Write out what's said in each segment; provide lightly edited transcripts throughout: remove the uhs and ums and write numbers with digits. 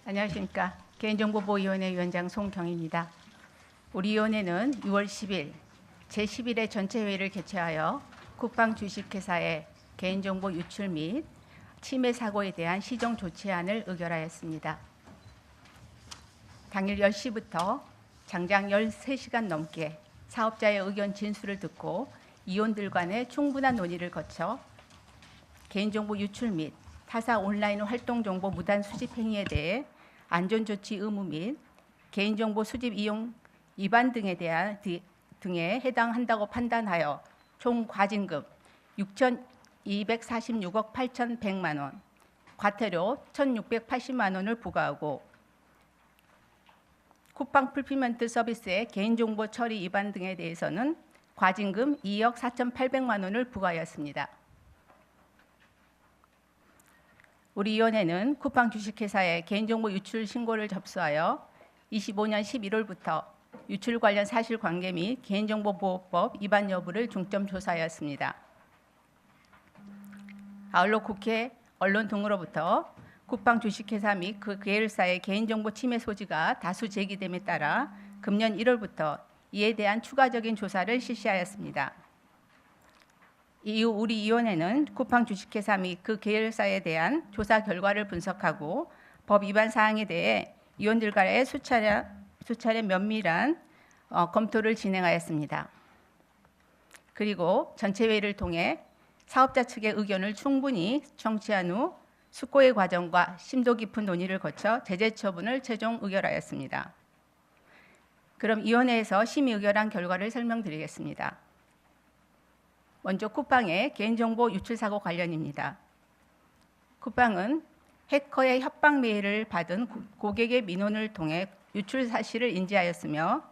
안녕하십니까. 개인정보보호위원회 위원장 송경입니다. 우리 위원회는 6월 10일 제11회 전체회의를 개최하여 쿠팡 주식회사의 개인정보 유출 및 침해 사고에 대한 시정 조치안을 의결하였습니다. 당일 10시부터 장장 13시간 넘게 사업자의 의견 진술을 듣고 이원들 간의 충분한 논의를 거쳐 개인정보 유출 및 타사 온라인 활동 정보 무단 수집 행위에 대해 안전조치 의무 및 개인정보 수집 이용 위반 등에 해당한다고 판단하여 총 과징금 6,246억 8,100만 원, 과태료 1,680만 원을 부과하고 쿠팡 풀필먼트 서비스의 개인정보 처리 위반 등에 대해서는 과징금 2억 4,800만 원을 부과하였습니다. 우리 위원회는 쿠팡 주식회사의 개인정보 유출 신고를 접수하여 25년 11월부터 유출 관련 사실관계 및 개인정보보호법 위반 여부를 중점 조사하였습니다. 아울러 국회, 언론 등으로부터 쿠팡 주식회사 및 그 계열사의 개인정보 침해 소지가 다수 제기됨에 따라 금년 1월부터 이에 대한 추가적인 조사를 실시하였습니다. 이후 우리 위원회는 쿠팡 주식회사 및 그 계열사에 대한 조사 결과를 분석하고 법 위반 사항에 대해 위원들과의 수차례 면밀한 검토를 진행하였습니다. 그리고 전체회의를 통해 사업자 측의 의견을 충분히 청취한 후 숙고의 과정과 심도 깊은 논의를 거쳐 제재 처분을 최종 의결하였습니다. 그럼 위원회에서 심의 의결한 결과를 설명드리겠습니다. 먼저 쿠팡의 개인정보 유출 사고 관련입니다. 쿠팡은 해커의 협박 메일을 받은 고객의 민원을 통해 유출 사실을 인지하였으며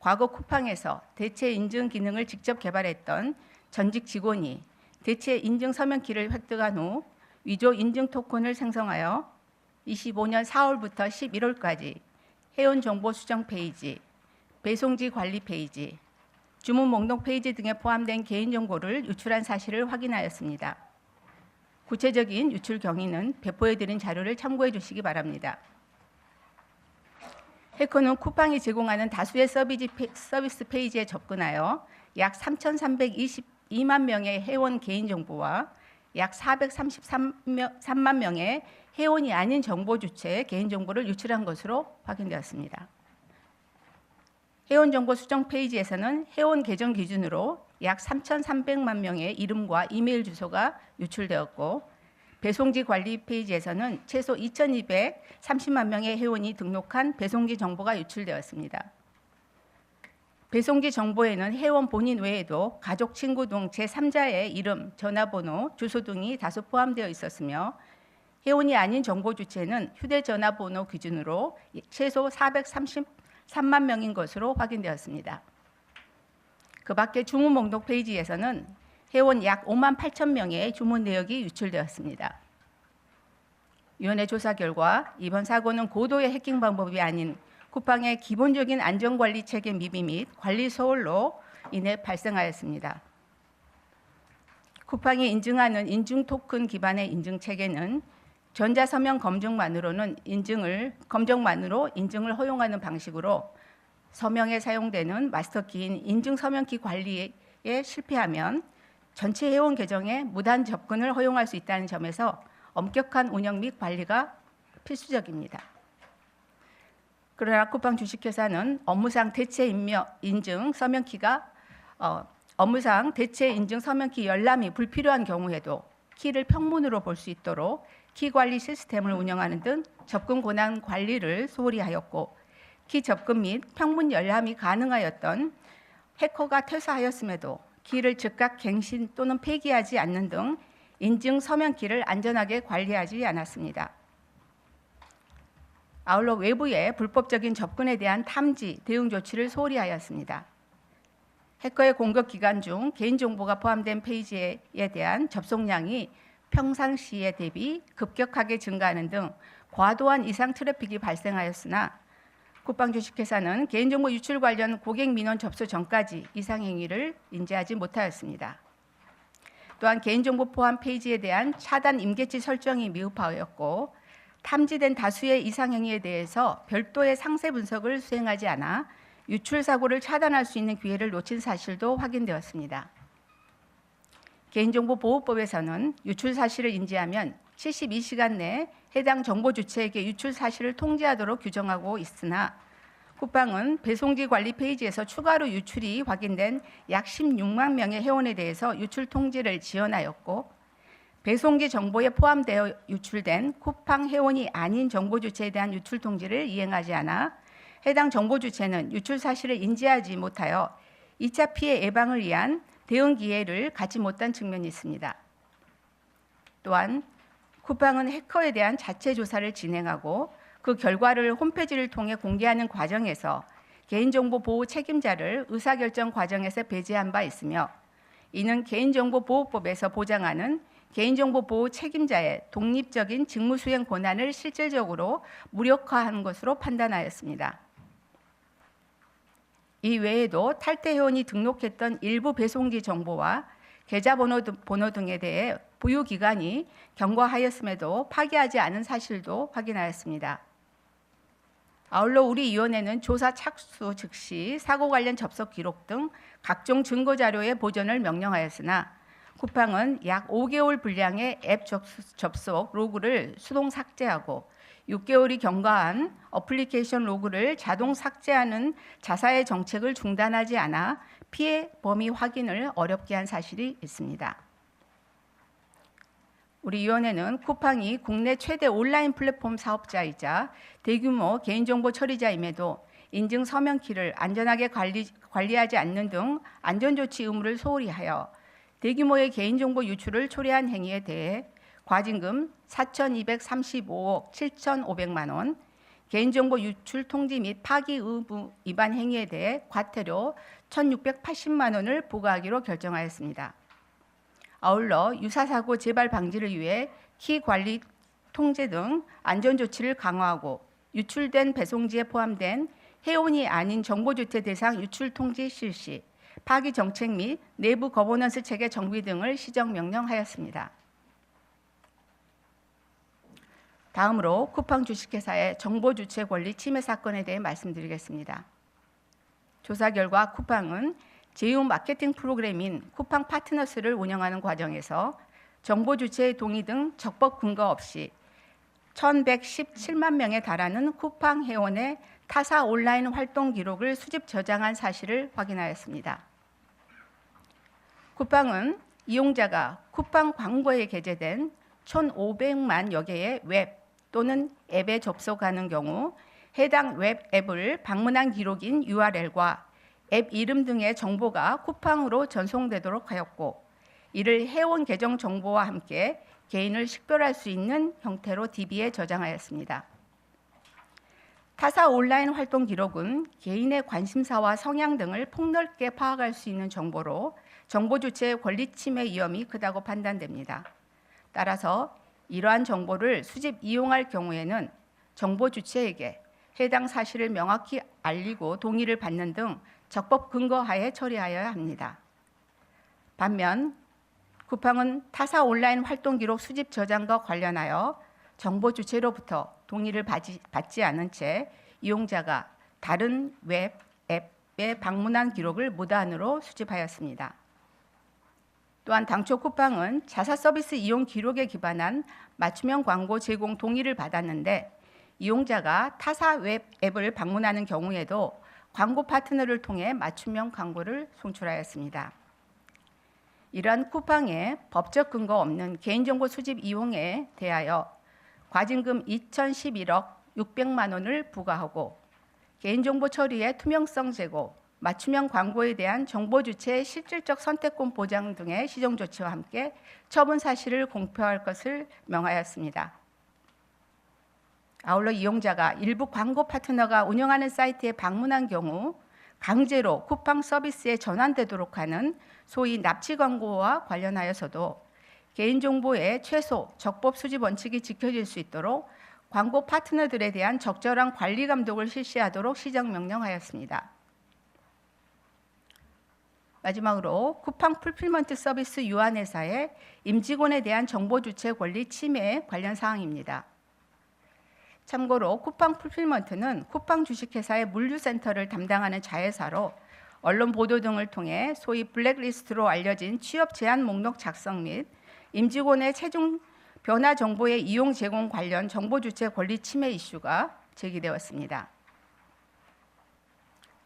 과거 쿠팡에서 대체 인증 기능을 직접 개발했던 전직 직원이 대체 인증 서명키를 획득한 후 위조 인증 토큰을 생성하여 25년 4월부터 11월까지 회원 정보 수정 페이지, 배송지 관리 페이지, 주문 목록 페이지 등에 포함된 개인정보를 유출한 사실을 확인하였습니다. 구체적인 유출 경위는 배포해드린 자료를 참고해 주시기 바랍니다. 해커는 쿠팡이 제공하는 다수의 서비스 페이지에 접근하여 약 3,322만 명의 회원 개인정보와 약 433만 명의 회원이 아닌 정보 주체의 개인정보를 유출한 것으로 확인되었습니다. 회원정보 수정 페이지에서는 회원 계정 기준으로 약 3,300만 명의 이름과 이메일 주소가 유출되었고 배송지 관리 페이지에서는 최소 2,230만 명의 회원이 등록한 배송지 정보가 유출되었습니다. 배송지 정보에는 회원 본인 외에도 가족, 친구 등 제3자의 이름, 전화번호, 주소 등이 다수 포함되어 있었으며 회원이 아닌 정보 주체는 휴대전화번호 기준으로 최소 433만 명인 것으로 확인되었습니다. 그 밖에 주문 목록 페이지에서는 회원 약 5만 8천 명의 주문 내역이 유출되었습니다. 위원회 조사 결과 이번 사고는 고도의 해킹 방법이 아닌 쿠팡의 기본적인 안전관리 체계 미비 및 관리 소홀로 인해 발생하였습니다. 쿠팡이 인증하는 인증 토큰 기반의 인증 체계는 전자서명 검증만으로 인증을 허용하는 방식으로 서명에 사용되는 마스터키인 인증 서명키 관리에 실패하면 전체 회원 계정에 무단 접근을 허용할 수 있다는 점에서 엄격한 운영 및 관리가 필수적입니다. 그러나 쿠팡 주식회사는 업무상 대체 인증 서명키 열람이 불필요한 경우에도 키를 평문으로 볼 수 있도록 키 관리 시스템을 운영하는 등 접근 권한 관리를 소홀히 하였고 키 접근 및 평문 열람이 가능하였던 해커가 퇴사하였음에도 키를 즉각 갱신 또는 폐기하지 않는 등 인증 서명키를 안전하게 관리하지 않았습니다. 아울러 외부의 불법적인 접근에 대한 탐지, 대응 조치를 소홀히 하였습니다. 해커의 공격 기간 중 개인정보가 포함된 페이지에 대한 접속량이 평상시에 대비 급격하게 증가하는 등 과도한 이상 트래픽이 발생하였으나 쿠팡 주식회사는 개인정보 유출 관련 고객 민원 접수 전까지 이상 행위를 인지하지 못하였습니다. 또한 개인정보 포함 페이지에 대한 차단 임계치 설정이 미흡하였고 탐지된 다수의 이상 행위에 대해서 별도의 상세 분석을 수행하지 않아 유출 사고를 차단할 수 있는 기회를 놓친 사실도 확인되었습니다. 개인정보보호법에서는 유출 사실을 인지하면 72시간 내에 해당 정보 주체에게 유출 사실을 통지하도록 규정하고 있으나 쿠팡은 배송지 관리 페이지에서 추가로 유출이 확인된 약 16만 명의 회원에 대해서 유출 통지를 지연하였고, 배송지 정보에 포함되어 유출된 쿠팡 회원이 아닌 정보 주체에 대한 유출 통지를 이행하지 않아 해당 정보 주체는 유출 사실을 인지하지 못하여 2차 피해 예방을 위한 대응 기회를 갖지 못한 측면이 있습니다. 또한 쿠팡은 해커에 대한 자체 조사를 진행하고 그 결과를 홈페이지를 통해 공개하는 과정에서 개인정보 보호 책임자를 의사결정 과정에서 배제한 바 있으며, 이는 개인정보보호법에서 보장하는 개인정보 보호 책임자의 독립적인 직무수행 권한을 실질적으로 무력화한 것으로 판단하였습니다. 이 외에도 탈퇴 회원이 등록했던 일부 배송지 정보와 계좌번호 등에 대해 보유기관이 경고하였음에도 파기하지 않은 사실도 확인하였습니다. 아울러 우리 위원회는 조사 착수 즉시 사고 관련 접속 기록 등 각종 증거 자료의 보존을 명령하였으나 쿠팡은 약 5개월 분량의 앱 접속 로그를 수동 삭제하고 6개월이 경과한 어플리케이션 로그를 자동 삭제하는 자사의 정책을 중단하지 않아 피해 범위 확인을 어렵게 한 사실이 있습니다. 우리 위원회는 쿠팡이 국내 최대 온라인 플랫폼 사업자이자 대규모 개인정보 처리자임에도 인증 서명키를 안전하게 관리하지 않는 등 안전조치 의무를 소홀히 하여 대규모의 개인정보 유출을 초래한 행위에 대해 과징금 4,235억 7,500만 원, 개인정보 유출 통지 및 파기 의무 위반 행위에 대해 과태료 1,680만 원을 부과하기로 결정하였습니다. 아울러 유사사고 재발 방지를 위해 키 관리 통제 등 안전조치를 강화하고 유출된 배송지에 포함된 회원이 아닌 정보주체 대상 유출 통지 실시, 파기 정책 및 내부 거버넌스 체계 정비 등을 시정 명령하였습니다. 다음으로 쿠팡 주식회사의 정보 주체 권리 침해 사건에 대해 말씀드리겠습니다. 조사 결과 쿠팡은 제휴 마케팅 프로그램인 쿠팡 파트너스를 운영하는 과정에서 정보 주체의 동의 등 적법 근거 없이 1,117만 명에 달하는 쿠팡 회원의 타사 온라인 활동 기록을 수집 저장한 사실을 확인하였습니다. 쿠팡은 이용자가 쿠팡 광고에 게재된 1,500만여 개의 웹 또는 앱에 접속하는 경우 해당 웹 앱을 방문한 기록인 URL과 앱 이름 등의 정보가 쿠팡으로 전송되도록 하였고, 이를 회원 계정 정보와 함께 개인을 식별할 수 있는 형태로 DB에 저장하였습니다. 타사 온라인 활동 기록은 개인의 관심사와 성향 등을 폭넓게 파악할 수 있는 정보로 정보 주체의 권리 침해 위험이 크다고 판단됩니다. 따라서 이러한 정보를 수집 이용할 경우에는 정보 주체에게 해당 사실을 명확히 알리고 동의를 받는 등 적법 근거 하에 처리하여야 합니다. 반면 쿠팡은 타사 온라인 활동 기록 수집 저장과 관련하여 정보 주체로부터 동의를 받지 않은 채 이용자가 다른 웹, 앱에 방문한 기록을 무단으로 수집하였습니다. 또한 당초 쿠팡은 자사 서비스 이용 기록에 기반한 맞춤형 광고 제공 동의를 받았는데, 이용자가 타사 웹 앱을 방문하는 경우에도 광고 파트너를 통해 맞춤형 광고를 송출하였습니다. 이러한 쿠팡의 법적 근거 없는 개인정보 수집 이용에 대하여 과징금 2,011억 600만 원을 부과하고 개인정보 처리의 투명성 제고, 맞춤형 광고에 대한 정보 주체의 실질적 선택권 보장 등의 시정 조치와 함께 처분 사실을 공표할 것을 명하였습니다. 아울러 이용자가 일부 광고 파트너가 운영하는 사이트에 방문한 경우 강제로 쿠팡 서비스에 전환되도록 하는 소위 납치 광고와 관련하여서도 개인정보의 최소 적법 수집 원칙이 지켜질 수 있도록 광고 파트너들에 대한 적절한 관리 감독을 실시하도록 시정 명령하였습니다. 마지막으로 쿠팡 풀필먼트 서비스 유한회사의 임직원에 대한 정보 주체 권리 침해 관련 사항입니다. 참고로 쿠팡 풀필먼트는 쿠팡 주식회사의 물류센터를 담당하는 자회사로 언론 보도 등을 통해 소위 블랙리스트로 알려진 취업 제한 목록 작성 및 임직원의 체중 변화 정보의 이용 제공 관련 정보 주체 권리 침해 이슈가 제기되었습니다.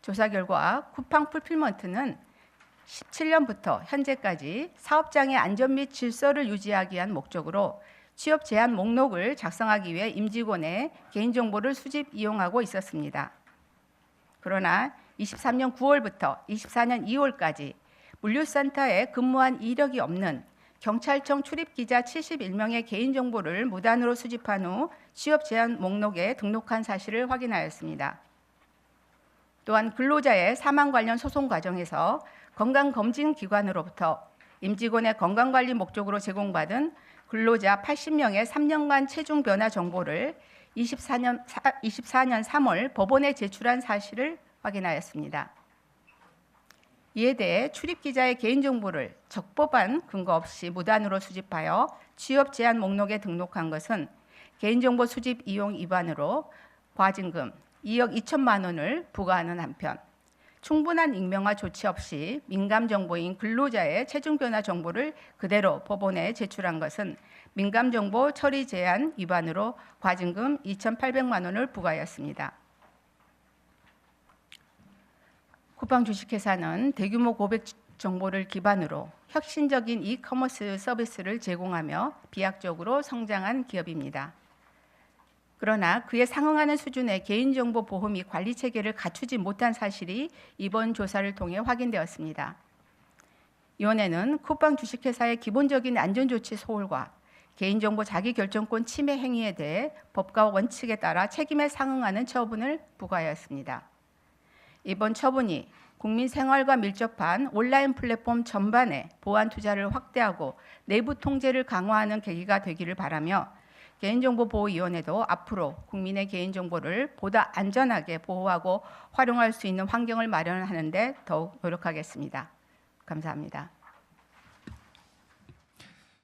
조사 결과 쿠팡 풀필먼트는 17년부터 현재까지 사업장의 안전 및 질서를 유지하기 위한 목적으로 취업 제한 목록을 작성하기 위해 임직원의 개인정보를 수집 이용하고 있었습니다. 그러나 23년 9월부터 24년 2월까지 물류센터에 근무한 이력이 없는 경찰청 출입기자 71명의 개인정보를 무단으로 수집한 후 취업 제한 목록에 등록한 사실을 확인하였습니다. 또한 근로자의 사망 관련 소송 과정에서 건강검진기관으로부터 임직원의 건강관리 목적으로 제공받은 근로자 80명의 3년간 체중 변화 정보를 24년 3월 법원에 제출한 사실을 확인하였습니다. 이에 대해 출입기자의 개인정보를 적법한 근거 없이 무단으로 수집하여 취업 제한 목록에 등록한 것은 개인정보 수집 이용 위반으로 과징금 2억 2천만 원을 부과하는 한편 충분한 익명화 조치 없이 민감 정보인 근로자의 체중 변화 정보를 그대로 법원에 제출한 것은 민감 정보 처리 제한 위반으로 과징금 2,800만 원을 부과하였습니다. 쿠팡 주식회사는 대규모 고객 정보를 기반으로 혁신적인 이커머스 서비스를 제공하며 비약적으로 성장한 기업입니다. 그러나 그에 상응하는 수준의 개인정보 보호 및 관리 체계를 갖추지 못한 사실이 이번 조사를 통해 확인되었습니다. 위원회는 쿠팡 주식회사의 기본적인 안전조치 소홀과 개인정보 자기결정권 침해 행위에 대해 법과 원칙에 따라 책임에 상응하는 처분을 부과하였습니다. 이번 처분이 국민 생활과 밀접한 온라인 플랫폼 전반에 보안 투자를 확대하고 내부 통제를 강화하는 계기가 되기를 바라며 개인정보보호위원회도 앞으로 국민의 개인정보를 보다 안전하게 보호하고 활용할 수 있는 환경을 마련하는 데 더욱 노력하겠습니다. 감사합니다.